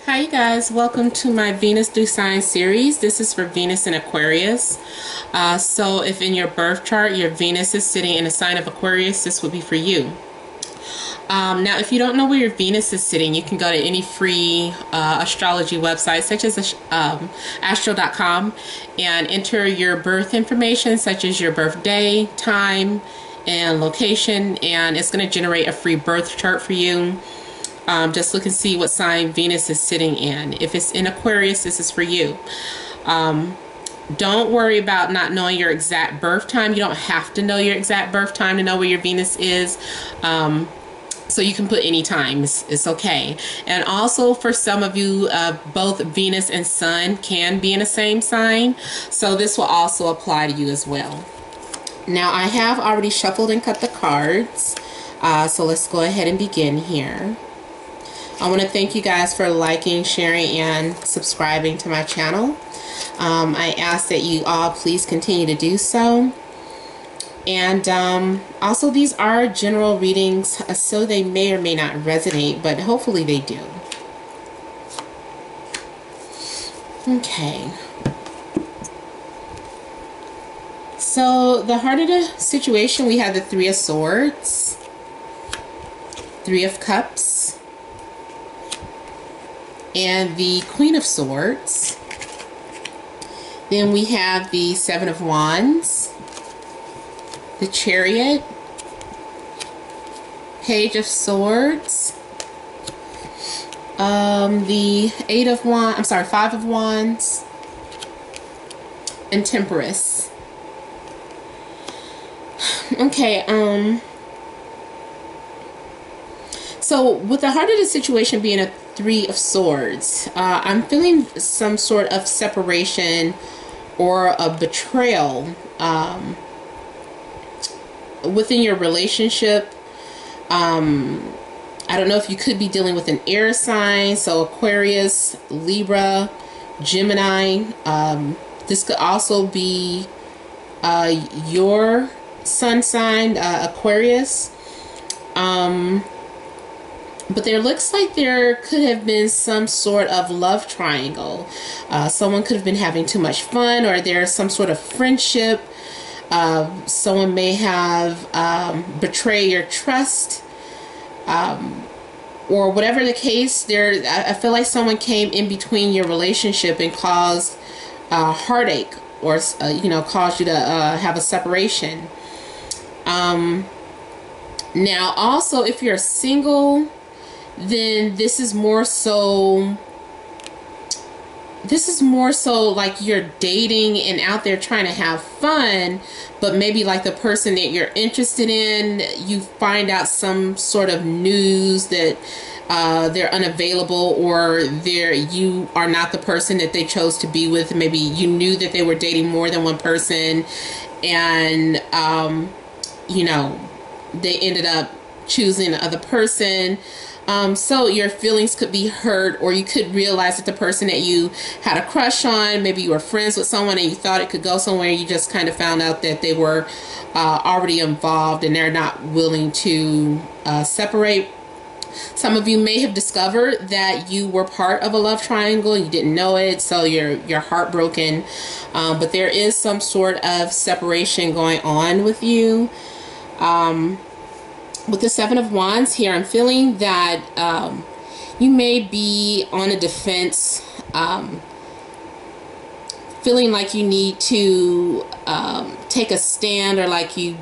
Hi you guys, welcome to my Venus through Sign series. This is for Venus and Aquarius. So if in your birth chart your Venus is sitting in a sign of Aquarius, this would be for you. Now if you don't know where your Venus is sitting, you can go to any free astrology website such as astro.com and enter your birth information such as your birthday, time, and location, and it's going to generate a free birth chart for you. Just look and see what sign Venus is sitting in. If it's in Aquarius, this is for you. Don't worry about not knowing your exact birth time. You don't have to know your exact birth time to know where your Venus is. So you can put any time. It's okay. And also for some of you, both Venus and Sun can be in the same sign. So this will also apply to you as well. Now I have already shuffled and cut the cards. So let's go ahead and begin here. I want to thank you guys for liking, sharing, and subscribing to my channel. I ask that you all please continue to do so. And also these are general readings, so they may or may not resonate, but hopefully they do. Okay. So the heart of the situation, we have the Three of Swords, Three of Cups, and the Queen of Swords. Then we have the Seven of Wands, the Chariot, Page of Swords, the Five of Wands, and Temperance. Okay, so with the heart of the situation being a Three of Swords, I'm feeling some sort of separation or a betrayal within your relationship. I don't know if you could be dealing with an air sign, so Aquarius, Libra, Gemini. This could also be your sun sign, Aquarius. But there looks like there could have been some sort of love triangle. Someone could have been having too much fun, or there's some sort of friendship. Someone may have betrayed your trust, or whatever the case. I feel like someone came in between your relationship and caused heartache, or caused you to have a separation. Now also, if you're single, then this is more so like you're dating and out there trying to have fun, but maybe like the person that you're interested in, you find out some sort of news that they're unavailable, or you are not the person that they chose to be with. Maybe you knew that they were dating more than one person, and they ended up choosing the other person. So your feelings could be hurt, or you could realize that the person that you had a crush on, maybe you were friends with someone and you thought it could go somewhere, you just kind of found out that they were already involved and they're not willing to separate. Some of you may have discovered that you were part of a love triangle and you didn't know it, so you're heartbroken. But there is some sort of separation going on with you. With the Seven of Wands here, I'm feeling that you may be on a defense, feeling like you need to take a stand, or like you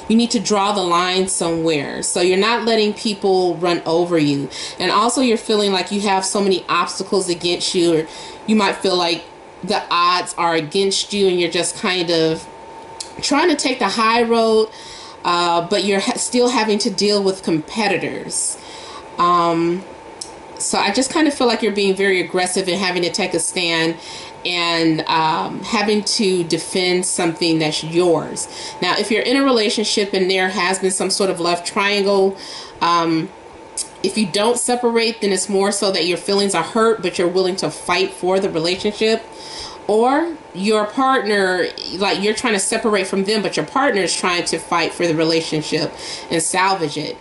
need to draw the line somewhere. So you're not letting people run over you. And also you're feeling like you have so many obstacles against you, or you might feel like the odds are against you and you're just kind of trying to take the high road. But you're still having to deal with competitors. So I just kind of feel like you're being very aggressive and having to take a stand, and having to defend something that's yours. Now, if you're in a relationship and there has been some sort of love triangle, if you don't separate, then it's more so that your feelings are hurt, but you're willing to fight for the relationship. Or your partner, like you're trying to separate from them, but your partner is trying to fight for the relationship and salvage it.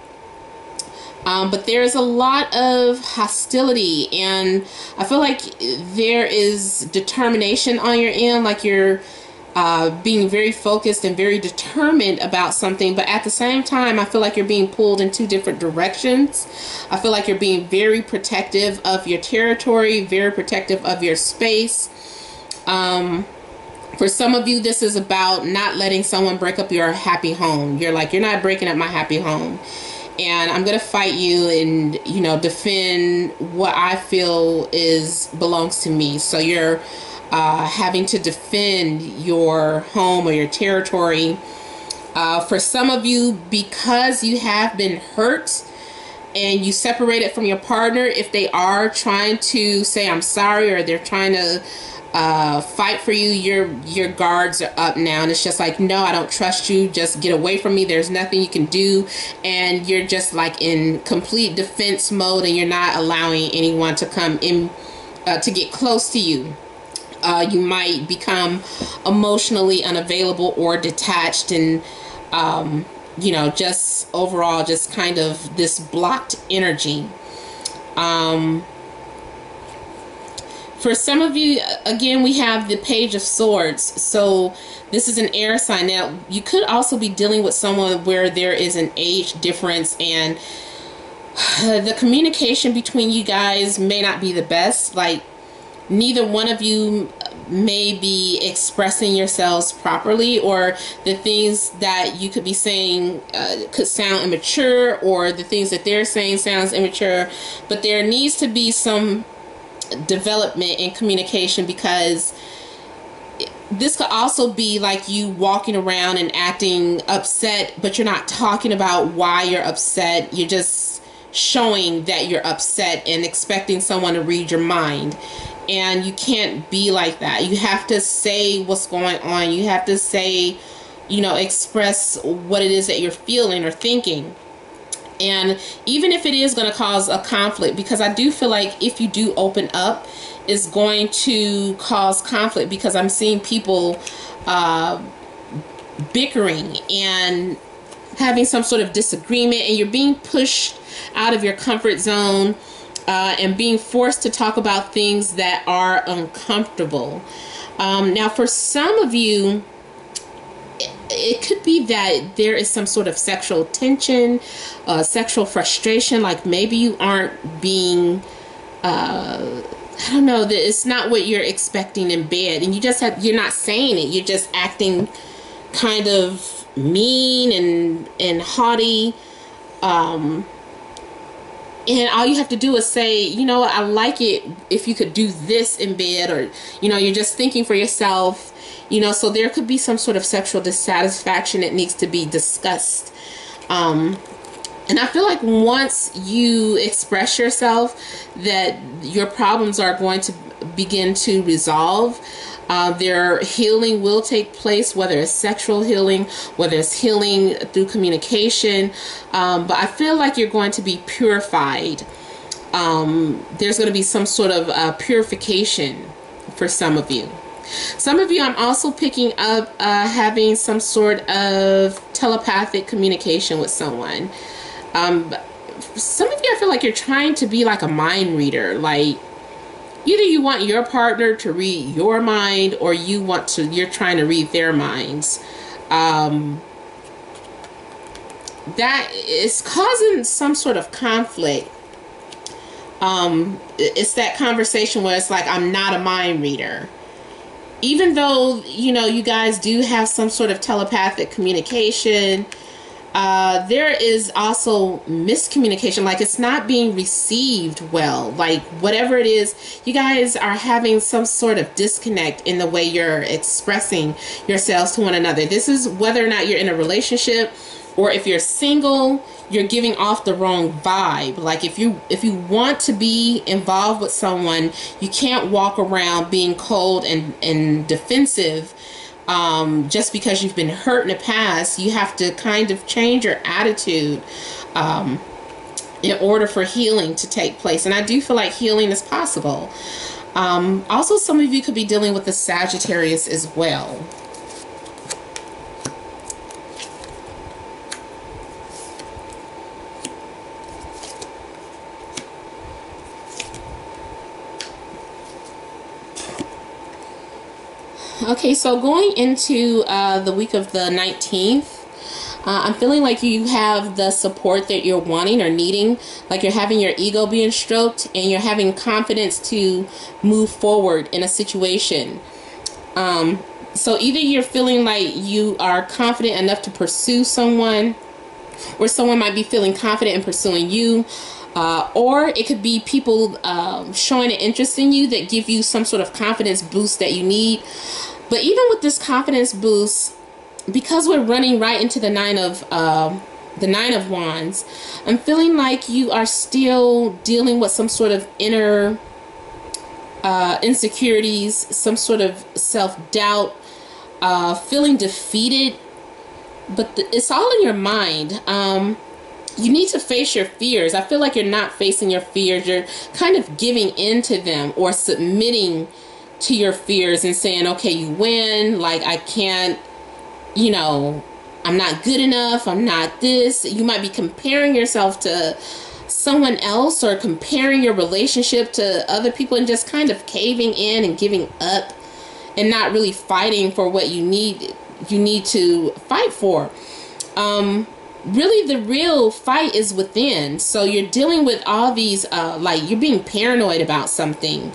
But there's a lot of hostility, and I feel like there is determination on your end, like you're being very focused and very determined about something, but at the same time, I feel like you're being pulled in two different directions. I feel like you're being very protective of your territory, very protective of your space. For some of you, this is about not letting someone break up your happy home. You're like, you're not breaking up my happy home. And I'm going to fight you and, you know, defend what I feel belongs to me. So you're having to defend your home or your territory. For some of you, because you have been hurt and you separated from your partner, if they are trying to say I'm sorry or they're trying to fight for you, your guards are up now, and it's just like, no, I don't trust you, just get away from me, there's nothing you can do, and you're just like in complete defense mode, and you're not allowing anyone to come in to get close to you. You might become emotionally unavailable or detached, and you know, just overall just kind of this blocked energy. For some of you, again, we have the Page of Swords. So this is an air sign. Now, you could also be dealing with someone where there is an age difference, and the communication between you guys may not be the best. Like, neither one of you may be expressing yourselves properly, or the things that you could be saying could sound immature, or the things that they're saying sounds immature. But there needs to be some development in communication, because this could also be like you walking around and acting upset, but you're not talking about why you're upset. You're just showing that you're upset and expecting someone to read your mind. And you can't be like that. You have to say what's going on. You have to say, you know, express what it is that you're feeling or thinking. And even if it is going to cause a conflict, because I do feel like if you do open up, it's going to cause conflict, because I'm seeing people bickering and having some sort of disagreement, and you're being pushed out of your comfort zone and being forced to talk about things that are uncomfortable. Now, for some of you, it could be that there is some sort of sexual tension, sexual frustration. Like maybe you aren't being, I don't know, that it's not what you're expecting in bed, and you're not saying it. You're just acting kind of mean and haughty. And all you have to do is say, you know, I like it if you could do this in bed, or, you know, you're just thinking for yourself. You know, so there could be some sort of sexual dissatisfaction that needs to be discussed. And I feel like once you express yourself, that your problems are going to begin to resolve. Their healing will take place, whether it's sexual healing, whether it's healing through communication. But I feel like you're going to be purified. There's going to be some sort of purification for some of you. Some of you, I'm also picking up having some sort of telepathic communication with someone. Some of you, I feel like you're trying to be like a mind reader. Like either you want your partner to read your mind, or you're trying to read their minds. That is causing some sort of conflict. It's that conversation where it's like, I'm not a mind reader. Even though, you know, you guys do have some sort of telepathic communication, there is also miscommunication. Like it's not being received well. Like whatever it is, you guys are having some sort of disconnect in the way you're expressing yourselves to one another. This is whether or not you're in a relationship, or if you're single, you're giving off the wrong vibe. Like if you want to be involved with someone, you can't walk around being cold and defensive just because you've been hurt in the past. You have to kind of change your attitude in order for healing to take place. And I do feel like healing is possible. Also, some of you could be dealing with the Sagittarius as well. Okay, so going into the week of the 19th, I'm feeling like you have the support that you're wanting or needing, like you're having your ego being stroked and you're having confidence to move forward in a situation. So either you're feeling like you are confident enough to pursue someone, or someone might be feeling confident in pursuing you, or it could be people showing an interest in you that give you some sort of confidence boost that you need. But even with this confidence boost, because we're running right into the Nine of Wands, I'm feeling like you are still dealing with some sort of inner insecurities, some sort of self-doubt, feeling defeated. But it's all in your mind. You need to face your fears. I feel like you're not facing your fears. You're kind of giving in to them or submitting to your fears and saying, okay, you win. Like, I can't, you know, I'm not good enough. I'm not this. You might be comparing yourself to someone else or comparing your relationship to other people and just kind of caving in and giving up and not really fighting for what you need to fight for. Really the real fight is within. So you're dealing with all these like you're being paranoid about something.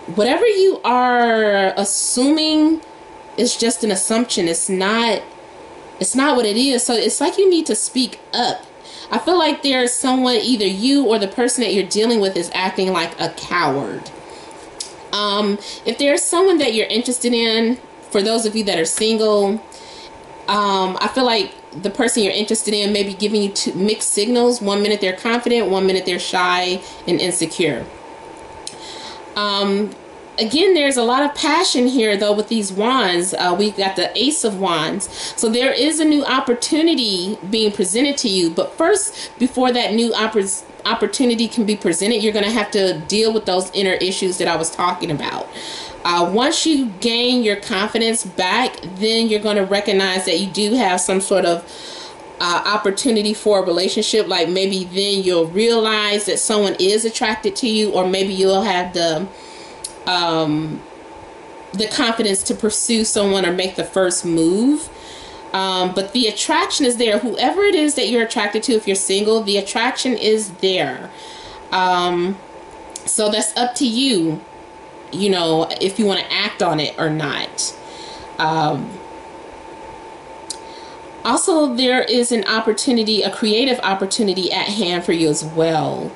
Whatever you are assuming is just an assumption. It's not what it is. So it's like you need to speak up. I feel like there's someone, either you or the person that you're dealing with, is acting like a coward. If there's someone that you're interested in, for those of you that are single, I feel like the person you're interested in may be giving you two mixed signals. 1 minute they're confident, 1 minute they're shy and insecure. Again, there's a lot of passion here, though, with these wands. We've got the Ace of Wands. So there is a new opportunity being presented to you. But first, before that new opportunity can be presented, you're going to have to deal with those inner issues that I was talking about. Once you gain your confidence back, then you're going to recognize that you do have some sort of opportunity for a relationship. Like maybe then you'll realize that someone is attracted to you, or maybe you'll have the confidence to pursue someone or make the first move. But the attraction is there. Whoever it is that you're attracted to, if you're single, the attraction is there. So that's up to you, you know, if you want to act on it or not. Also, there is an opportunity, a creative opportunity at hand for you as well,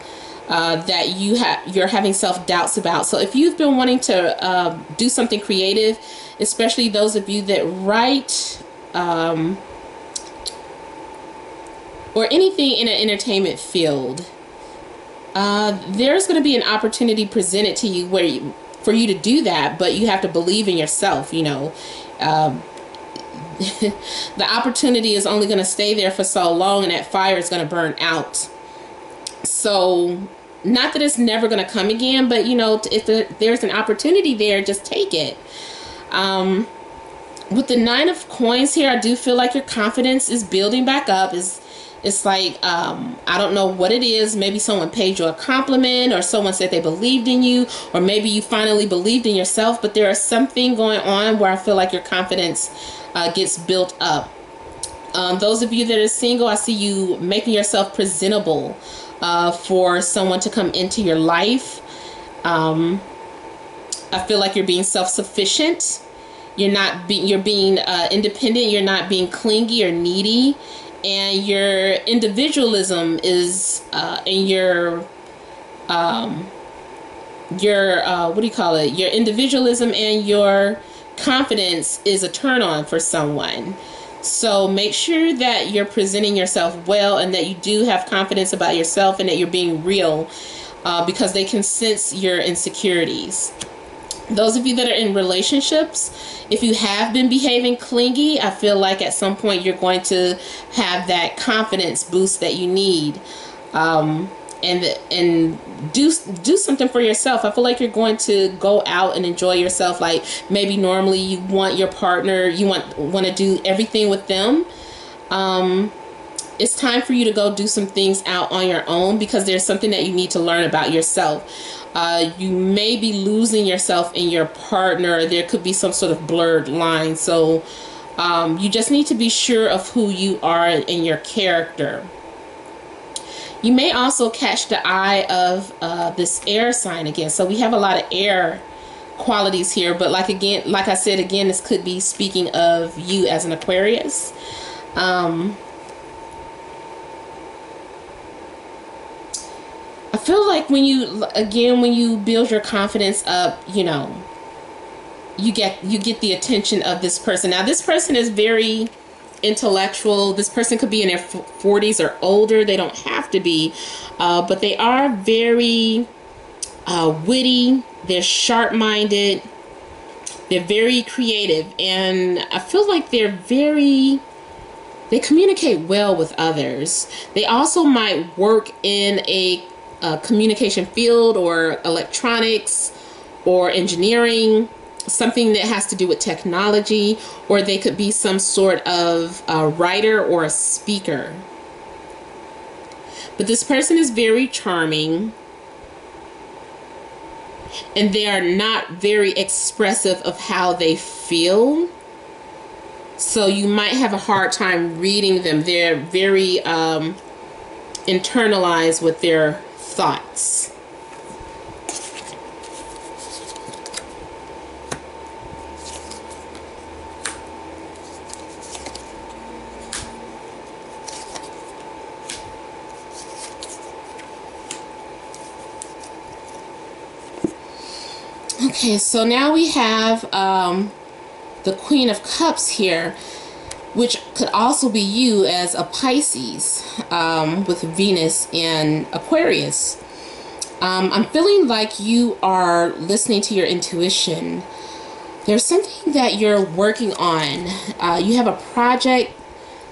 that you're having self-doubts about. So if you've been wanting to do something creative, especially those of you that write or anything in an entertainment field, there's going to be an opportunity presented to you for you to do that, but you have to believe in yourself, you know. The opportunity is only going to stay there for so long, and that fire is going to burn out. So not that it's never going to come again, but you know, if there's an opportunity there, just take it. With the Nine of Coins here, I do feel like your confidence is building back up. It's like, I don't know what it is. Maybe someone paid you a compliment, or someone said they believed in you, or maybe you finally believed in yourself. But there is something going on where I feel like your confidence gets built up. Those of you that are single, I see you making yourself presentable for someone to come into your life. I feel like you're being self-sufficient. You're being independent. You're not being clingy or needy. And your individualism is, and your what do you call it? Your individualism and your confidence is a turn on for someone. So make sure that you're presenting yourself well, and that you do have confidence about yourself, and that you're being real, because they can sense your insecurities. Those of you that are in relationships, if you have been behaving clingy, I feel like at some point you're going to have that confidence boost that you need, and do something for yourself. I feel like you're going to go out and enjoy yourself. Like maybe normally you want your partner, you want to do everything with them. it's time for you to go do some things out on your own, because there's something that you need to learn about yourself. You may be losing yourself in your partner. There could be some sort of blurred line. So you just need to be sure of who you are and your character. You may also catch the eye of this air sign again. So we have a lot of air qualities here, but like I said again, this could be speaking of you as an Aquarius. I feel like when you build your confidence up, you know, you get the attention of this person. Now, this person is very intellectual. This person could be in their 40s or older. They don't have to be, but they are very witty. They're sharp-minded. They're very creative, and I feel like they communicate well with others. They also might work in a communication field, or electronics, or engineering, something that has to do with technology, or they could be some sort of writer or a speaker. But this person is very charming, and they are not very expressive of how they feel. So you might have a hard time reading them. They're very internalized with their thoughts. Okay, so now we have the Queen of Cups here, which could also be you as a Pisces, with Venus and Aquarius. I'm feeling like you are listening to your intuition. There's something that you're working on. You have a project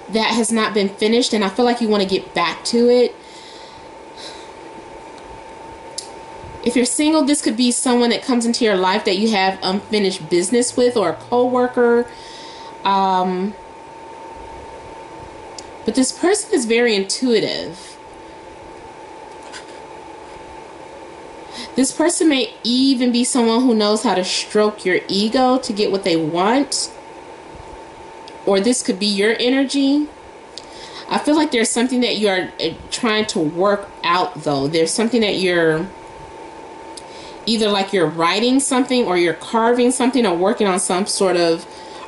that has not been finished, and I feel like you want to get back to it. If you're single, this could be someone that comes into your life that you have unfinished business with, or a co-worker. But this person is very intuitive. This person may even be someone who knows how to stroke your ego to get what they want. Or this could be your energy. I feel like there's something that you are trying to work out, though. There's something that you're either like you're writing something, or you're carving something, or working on some sort of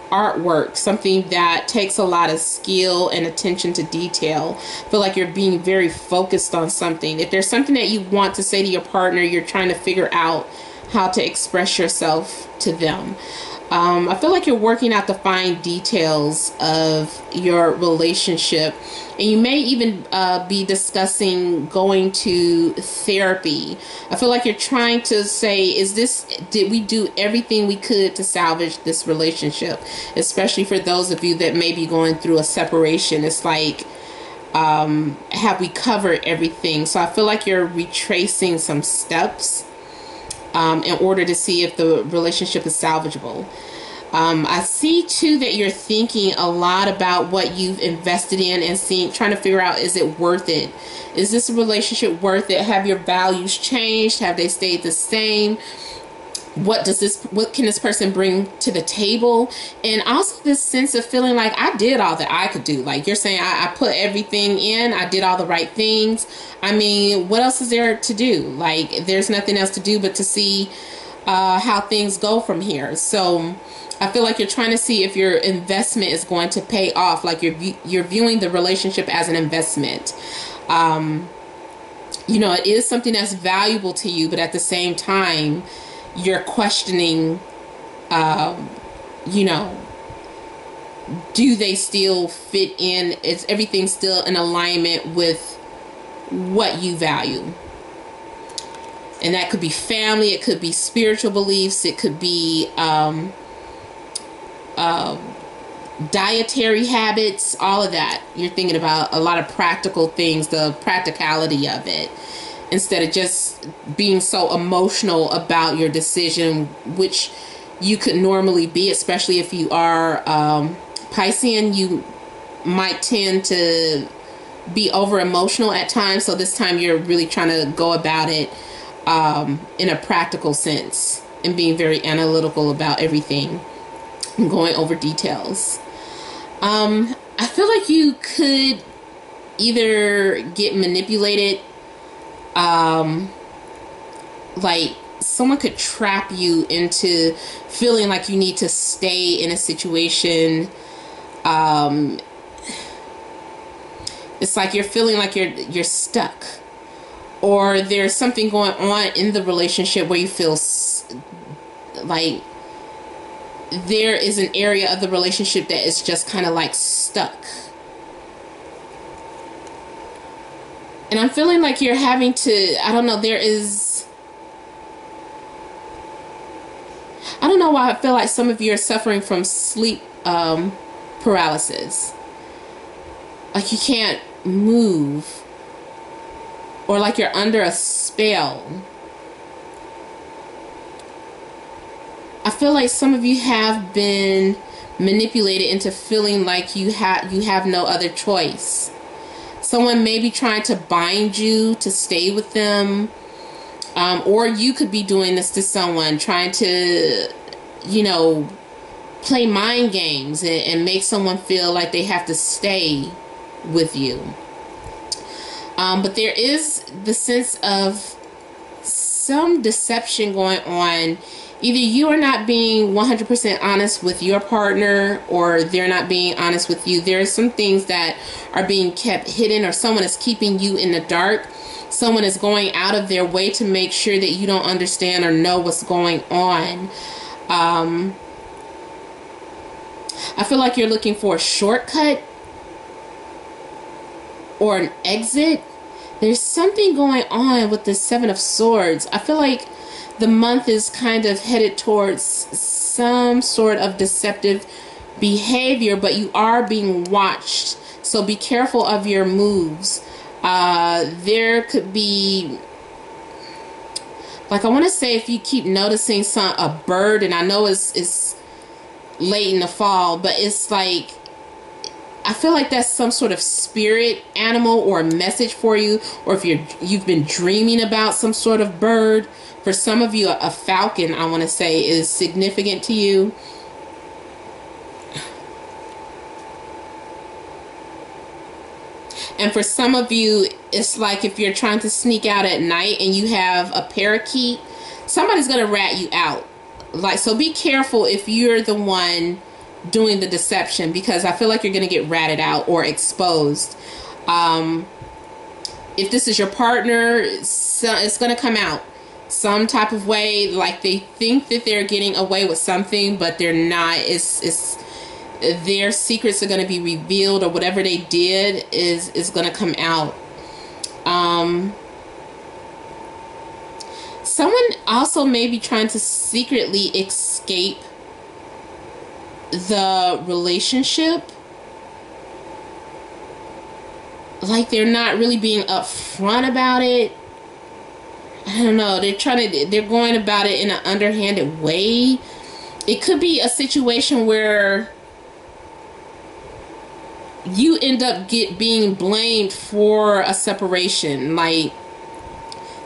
artwork, something that takes a lot of skill and attention to detail. I feel like you're being very focused on something. If there's something that you want to say to your partner, you're trying to figure out how to express yourself to them. I feel like you're working out the fine details of your relationship, and you may even be discussing going to therapy. I feel like you're trying to say, did we do everything we could to salvage this relationship? Especially for those of you that may be going through a separation. It's like, have we covered everything? So I feel like you're retracing some steps in order to see if the relationship is salvageable. I see too that you're thinking a lot about what you've invested in, and trying to figure out, is it worth it? Is this relationship worth it? Have your values changed? Have they stayed the same? What can this person bring to the table? And also this sense of feeling like, I did all that I could do. Like you're saying, I put everything in, I did all the right things. I mean, what else is there to do? Like, there's nothing else to do but to see how things go from here. So I feel like you're trying to see if your investment is going to pay off. Like you're viewing the relationship as an investment. You know, it is something that's valuable to you, but at the same time, you're questioning, you know, do they still fit in? Is everything still in alignment with what you value? And that could be family, it could be spiritual beliefs, it could be dietary habits, all of that. You're thinking about a lot of practical things, the practicality of it, instead of just being so emotional about your decision, which you could normally be, especially if you are Piscean. You might tend to be over emotional at times. So this time you're really trying to go about it in a practical sense and being very analytical about everything and going over details. I feel like you could either get manipulated, like someone could trap you into feeling like you need to stay in a situation. It's like you're feeling like you're stuck, or there's something going on in the relationship where you feel like there is an area of the relationship that is just kind of like stuck. And I'm feeling like you're having to, I don't know, I don't know why I feel like some of you are suffering from sleep paralysis. Like you can't move, or like you're under a spell. I feel like some of you have been manipulated into feeling like you have no other choice. Someone may be trying to bind you to stay with them, or you could be doing this to someone, trying to, you know, play mind games and make someone feel like they have to stay with you. But there is the sense of some deception going on. Either you are not being 100% honest with your partner, or they're not being honest with you. There are some things that are being kept hidden, or someone is keeping you in the dark. Someone is going out of their way to make sure that you don't understand or know what's going on. I feel like you're looking for a shortcut or an exit. There's something going on with the Seven of Swords. I feel like the month is kind of headed towards some sort of deceptive behavior, but you are being watched. So be careful of your moves. There could be, like, I want to say, if you keep noticing a bird, and I know it's late in the fall, but it's like, I feel like that's some sort of spirit animal or a message for you, or if you've been dreaming about some sort of bird. For some of you, a falcon, I want to say, is significant to you. And for some of you, it's like if you're trying to sneak out at night and you have a parakeet, somebody's going to rat you out. Like, so be careful if you're the one doing the deception, because I feel like you're going to get ratted out or exposed. If this is your partner, it's going to come out some type of way, like they think that they're getting away with something, but they're not. It's their secrets are going to be revealed, or whatever they did is going to come out. Someone also may be trying to secretly escape the relationship. Like they're not really being upfront about it. I don't know. They're going about it in an underhanded way. It could be a situation where you end up being blamed for a separation. Like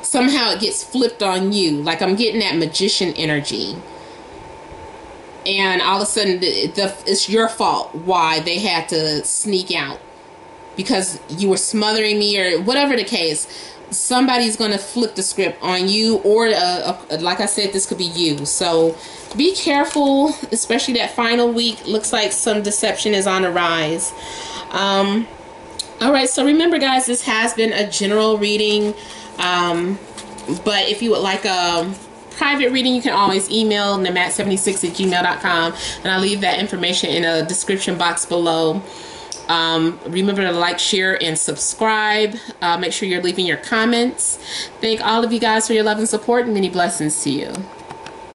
somehow it gets flipped on you. Like I'm getting that magician energy. And all of a sudden it's your fault why they had to sneak out, because you were smothering me or whatever the case. Somebody's going to flip the script on you, or like I said, this could be you. So be careful, especially that final week. Looks like some deception is on the rise. Alright, so remember guys, this has been a general reading, but if you would like a private reading, you can always email namat76@gmail.com, and I'll leave that information in a description box below. Remember to like, share, and subscribe. Make sure you're leaving your comments. Thank all of you guys for your love and support, and many blessings to you.